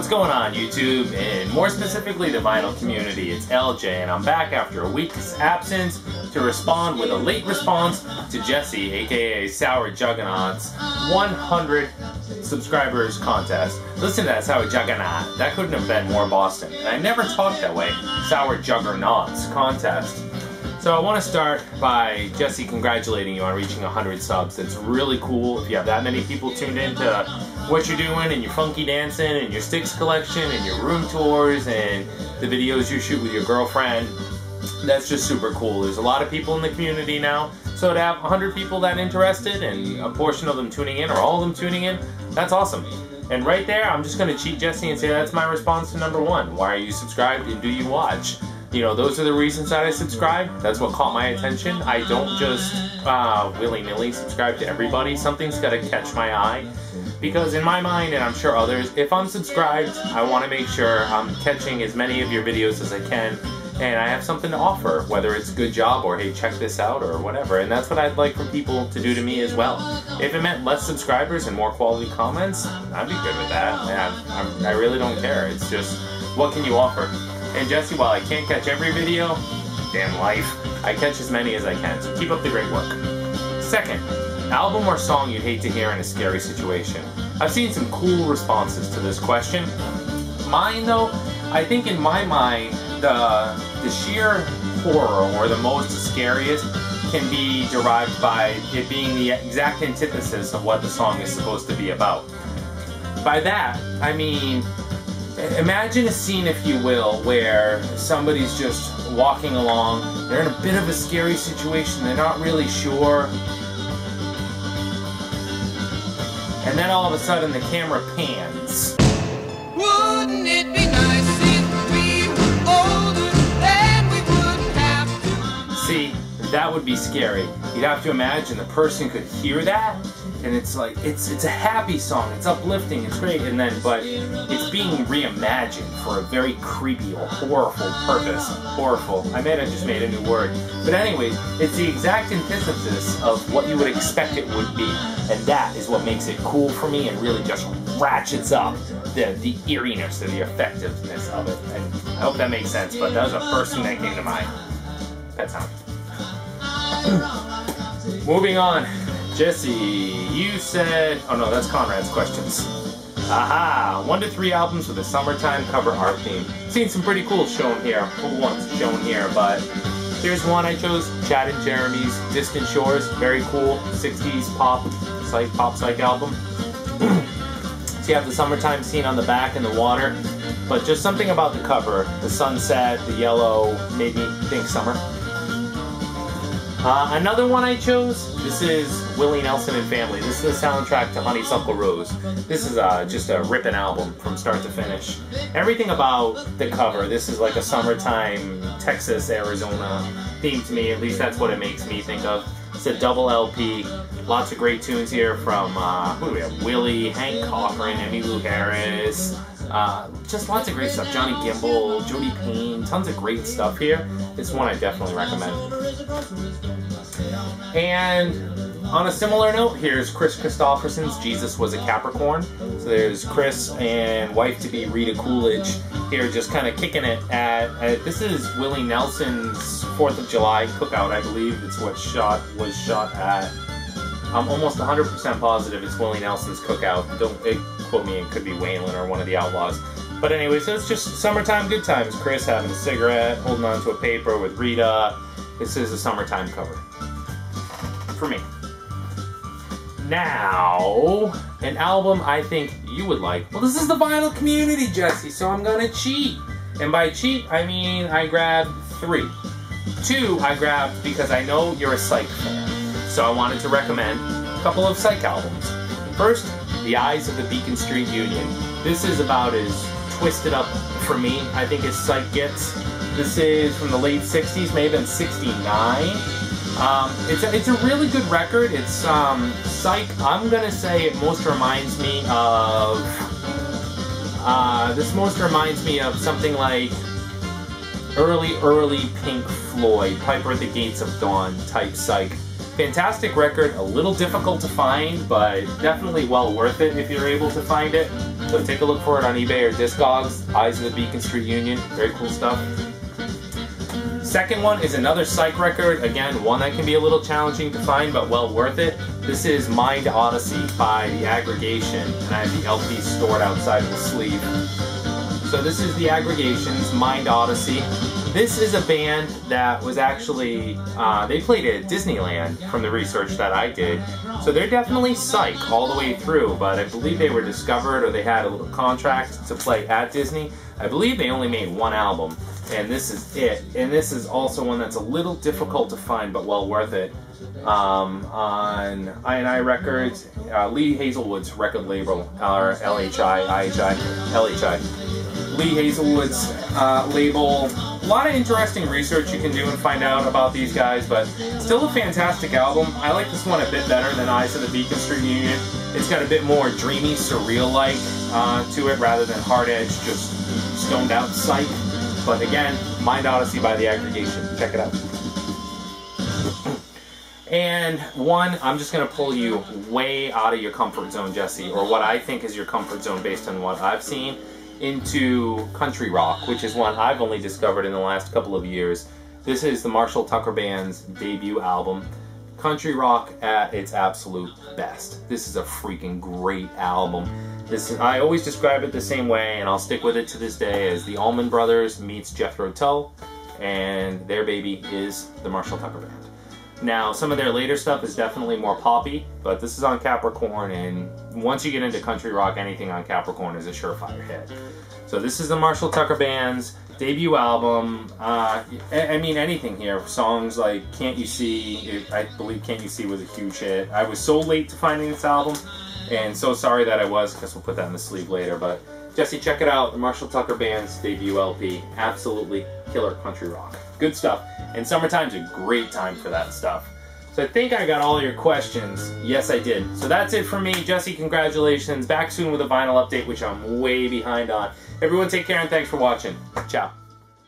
What's going on, YouTube, and more specifically the vinyl community? It's LJ, and I'm back after a week's absence to respond with a late response to Jesse, aka SourJuggernaut's 100 subscribers contest. Listen to that, SourJuggernaut. That couldn't have been more Boston. And I never talked that way. SourJuggernaut's contest. So I want to start by Jesse congratulating you on reaching 100 subs. It's really cool if you have that many people tuned in to what you're doing and your funky dancing and your sticks collection and your room tours and the videos you shoot with your girlfriend. That's just super cool. There's a lot of people in the community now, so to have 100 people that interested and a portion of them tuning in or all of them tuning in, that's awesome. And right there, I'm just going to cheat Jesse and say that's my response to number one. Why are you subscribed and do you watch? You know, those are the reasons that I subscribe. That's what caught my attention. I don't just willy-nilly subscribe to everybody. Something's got to catch my eye. Because in my mind, and I'm sure others, if I'm subscribed, I want to make sure I'm catching as many of your videos as I can, and I have something to offer, whether it's a good job or hey, check this out or whatever. And that's what I'd like for people to do to me as well. If it meant less subscribers and more quality comments, I'd be good with that. I really don't care. It's just, what can you offer? And Jesse, while I can't catch every video, damn life, I catch as many as I can, so keep up the great work. Second, album or song you'd hate to hear in a scary situation. I've seen some cool responses to this question. Mine though, I think in my mind, the sheer horror or the most scariest can be derived by it being the exact antithesis of what the song is supposed to be about. By that, I mean, imagine a scene, if you will, where somebody's just walking along, they're in a bit of a scary situation, they're not really sure, and then all of a sudden the camera pans. Wouldn't it be nice if we were older and we wouldn't have to? See, that would be scary. You'd have to imagine the person could hear that, and it's like, it's a happy song, it's uplifting, it's great, and then, but it's being reimagined for a very creepy or horrible purpose. Horrible. I just made a new word. But anyways, it's the exact antithesis of what you would expect it would be. And that is what makes it cool for me and really just ratchets up the eeriness or the effectiveness of it. And I hope that makes sense, but that was the first thing that came to mind. Pet sound. Moving on. Jesse, you said, oh no, that's Conrad's questions. Aha, 1 to 3 albums with a summertime cover art theme. Seen some pretty cool shown here, but here's one I chose, Chad and Jeremy's Distant Shores, very cool, 60s pop psych album. So you have the summertime scene on the back and the water, but just something about the cover, the sunset, the yellow, made me think summer. Another one I chose, this is Willie Nelson and Family. This is the soundtrack to Honeysuckle Rose. This is just a ripping album from start to finish. Everything about the cover, this is like a summertime Texas, Arizona theme to me, at least that's what it makes me think of. It's a double LP, lots of great tunes here from, who do we have? Willie, Hank Cochran, Emmylou Harris, just lots of great stuff. Johnny Gimbel, Jody Payne, tons of great stuff here. This one I definitely recommend. And on a similar note, here's Chris Christopherson's Jesus Was a Capricorn. So there's Chris and wife-to-be Rita Coolidge here just kind of kicking it at this is Willie Nelson's 4th of July cookout, I believe. It's what was shot at. I'm almost 100% positive it's Willie Nelson's cookout. Don't quote me, it could be Waylon or one of the Outlaws. But anyway, so it's just summertime good times. Chris having a cigarette, holding on to a paper with Rita. This is a summertime cover. For me. Now, an album I think you would like. Well, this is the vinyl community, Jesse, so I'm gonna cheat. And by cheat, I mean I grabbed 3. 2 I grabbed because I know you're a psych fan. So I wanted to recommend a couple of psych albums. First, The Eyes of the Beacon Street Union. This is about as twisted up for me, I think, as psych gets. This is from the late 60s, maybe in 69. It's a really good record. It's psych. I'm gonna say it most reminds me of something like early Pink Floyd, Piper at the Gates of Dawn type psych. Fantastic record, a little difficult to find, but definitely well worth it if you're able to find it. So take a look for it on eBay or Discogs. Eyes of the Beacon Street Union. Very cool stuff. Second one is another psych record. Again, one that can be a little challenging to find, but well worth it. This is Mind Odyssey by The Aggregation, and I have the LP stored outside of the sleeve. So this is The Aggregation's Mind Odyssey. This is a band that was actually, they played at Disneyland from the research that I did. So they're definitely psych all the way through, but I believe they were discovered or they had a little contract to play at Disney. I believe they only made one album, and this is it. And this is also one that's a little difficult to find, but well worth it. On I&I Records, Lee Hazelwood's record label, or LHI. Lee Hazelwood's label. A lot of interesting research you can do and find out about these guys, but still a fantastic album. I like this one a bit better than Eyes of the Beacon Street Union. It's got a bit more dreamy, surreal-like to it rather than hard-edged, just stoned-out psych. But again, Mind Odyssey by The Aggregation. Check it out. And one, I'm just going to pull you way out of your comfort zone, Jesse, or what I think is your comfort zone based on what I've seen, into country rock, which is one I've only discovered in the last couple of years. This is the Marshall Tucker Band's debut album. Country rock at its absolute best. This is a freaking great album. I always describe it the same way, and I'll stick with it to this day, as the Allman Brothers meets Jethro Tull, and their baby is the Marshall Tucker Band. Now, some of their later stuff is definitely more poppy, but this is on Capricorn, and once you get into country rock, anything on Capricorn is a surefire hit. So this is the Marshall Tucker Band's debut album. I mean, anything here. Songs like Can't You See, I believe Can't You See was a huge hit. I was so late to finding this album, and so sorry that I was, because we'll put that in the sleeve later, but Jesse, check it out, the Marshall Tucker Band's debut LP. Absolutely killer country rock. Good stuff. And summertime's a great time for that stuff. So I think I got all your questions. Yes, I did. So that's it for me. Jesse, congratulations. Back soon with a vinyl update, which I'm way behind on. Everyone take care and thanks for watching. Ciao.